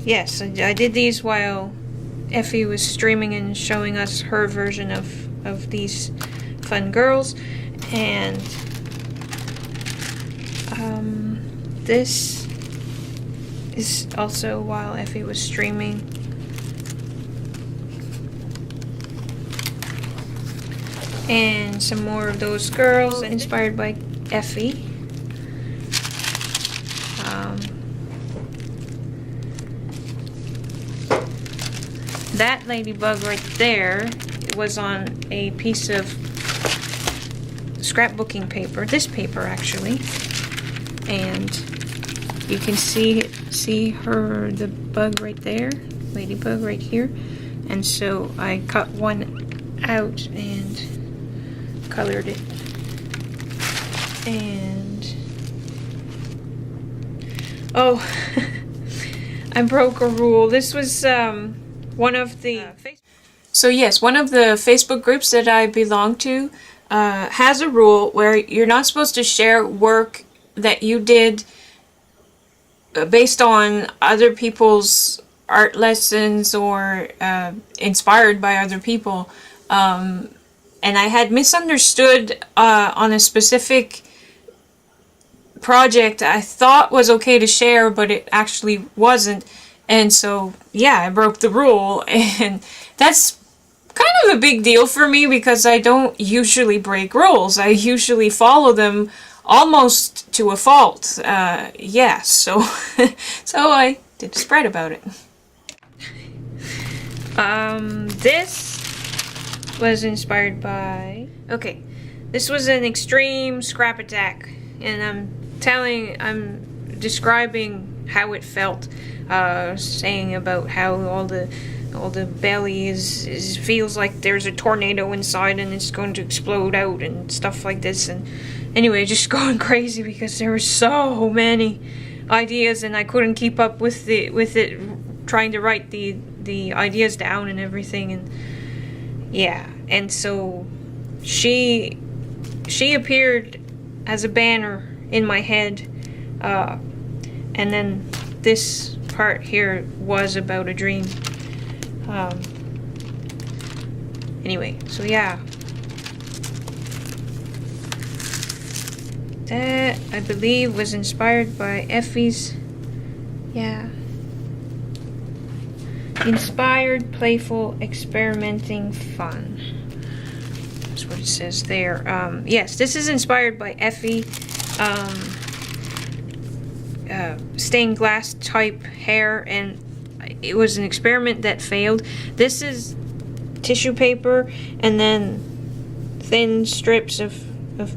yes, I did these while Effie was streaming and showing us her version of these fun girls. And this is also while Effie was streaming. And some more of those girls inspired by Effie. That ladybug right there was on a piece of scrapbooking paper, this paper actually, and you can see the bug right there, ladybug right here, and so I cut one out and colored it. And oh, I broke a rule. This was one of the one of the Facebook groups that I belong to has a rule where you're not supposed to share work that you did based on other people's art lessons or inspired by other people. And I had misunderstood on a specific project I thought was okay to share, but it actually wasn't. And so, yeah, I broke the rule, and that's kind of a big deal for me because I don't usually break rules. I usually follow them almost to a fault. Yeah, so I did a spread about it. This was inspired by... Okay, this was an extreme scrap attack, and I'm describing how it felt. Saying about how all the belly feels like there's a tornado inside and it's going to explode out and stuff like this. And anyway, just going crazy because there were so many ideas and I couldn't keep up with it, trying to write the ideas down and everything. And yeah, and so she appeared as a banner in my head, and then this part here was about a dream. Anyway, so yeah. That, I believe, was inspired by Effie's, yeah. Inspired, playful, experimenting, fun. That's what it says there. Yes, this is inspired by Effie. Stained glass type hair, and it was an experiment that failed. This is tissue paper and then thin strips of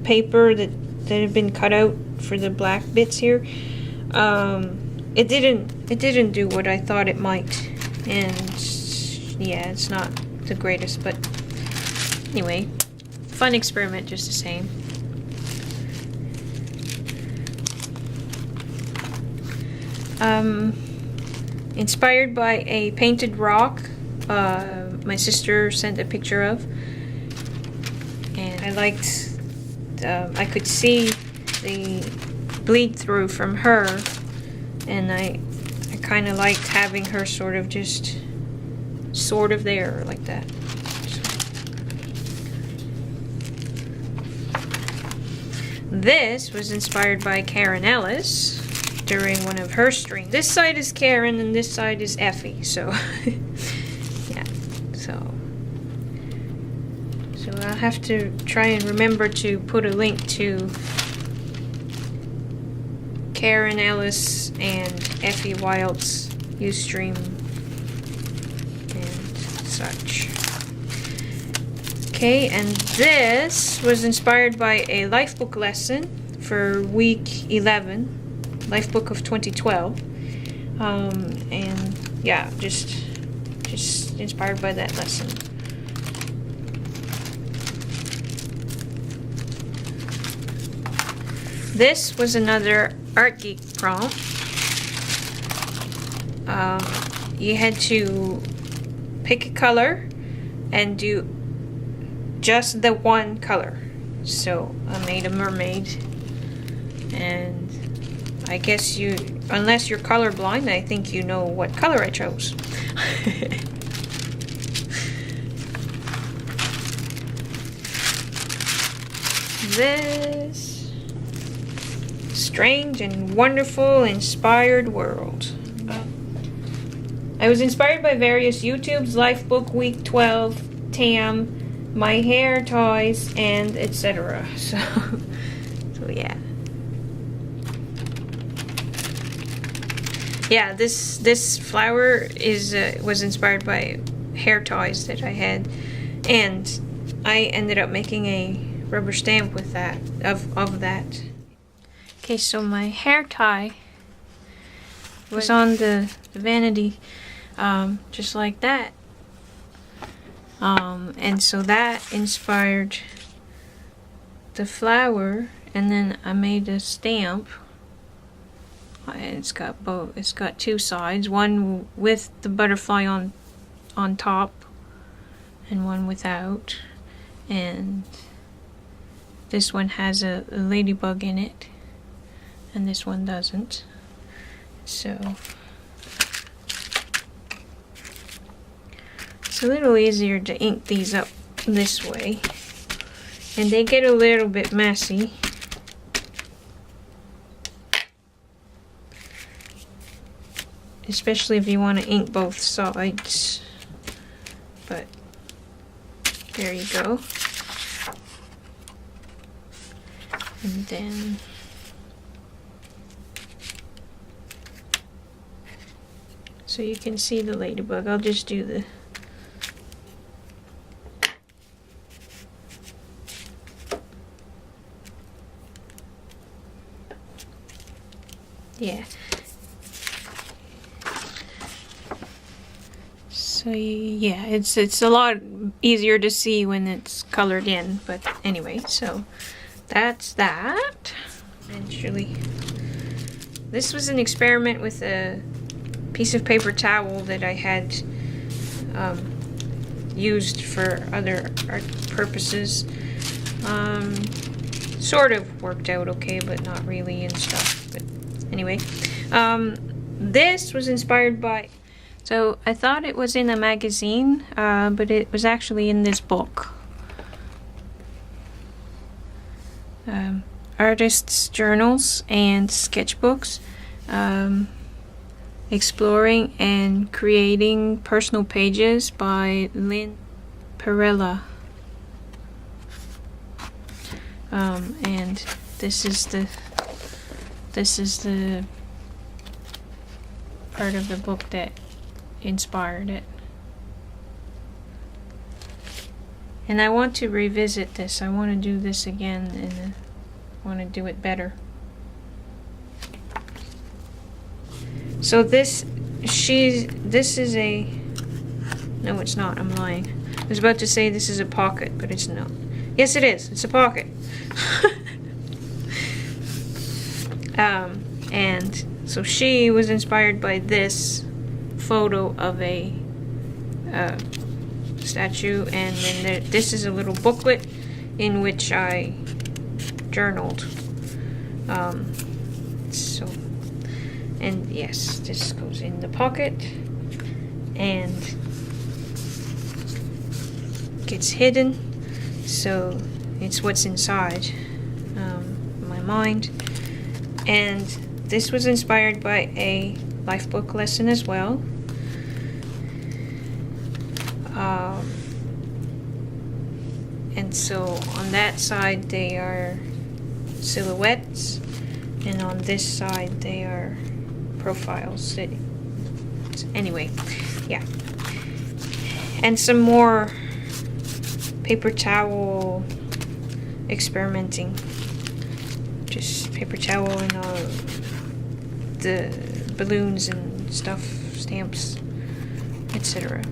paper that have been cut out for the black bits here. It didn't do what I thought it might, and yeah, it's not the greatest, but anyway, fun experiment just the same. Inspired by a painted rock my sister sent a picture of, and I liked, I could see the bleed through from her, and I kind of liked having her sort of there like that. This was inspired by Karen Ellis during one of her streams. This side is Karen and this side is Effie, so yeah, so I'll have to try and remember to put a link to Karen Ellis and Effie Wild's Ustream and such. Okay, and this was inspired by a lifebook lesson for week 11. Lifebook of 2012, and yeah, just inspired by that lesson. This was another Art Geek prompt. You had to pick a color and do just the one color. So I made a mermaid, and I guess you, unless you're colorblind, I think you know what color I chose. This strange and wonderful inspired world. I was inspired by various YouTubes, Lifebook, Week 12, Tam, My Hair Toys, and etc. So yeah. Yeah, this flower is was inspired by hair toys that I had, and I ended up making a rubber stamp with that of that. Okay, so my hair tie was on the vanity, just like that, and so that inspired the flower, and then I made a stamp. And it's got both. It's got two sides, one with the butterfly on top, and one without. And this one has a ladybug in it, and this one doesn't. So it's a little easier to ink these up this way, and they get a little bit messy. Especially if you want to ink both sides. But there you go. And then so you can see the ladybug. I'll just do the yeah. So yeah, it's a lot easier to see when it's colored in, but anyway, so that's that. Eventually, this was an experiment with a piece of paper towel that I had used for other art purposes. Sort of worked out okay, but not really and stuff. But anyway, this was inspired by. So I thought it was in a magazine, but it was actually in this book. Artists' journals and sketchbooks, exploring and creating personal pages by Lynn Perella. And this is the part of the book that inspired it. And I want to revisit this. I want to do this again, and I want to do it better. So this is a, no it's not, I'm lying. I was about to say this is a pocket, but it's not. Yes it is, it's a pocket. And so she was inspired by this photo of a statue, and then this is a little booklet in which I journaled. So, and yes, this goes in the pocket and gets hidden, so it's what's inside my mind. And this was inspired by a Lifebook lesson as well. And so on that side they are silhouettes, and on this side they are profiles. Anyway, yeah. And some more paper towel experimenting. Just paper towel and all the balloons and stuff, stamps, etc.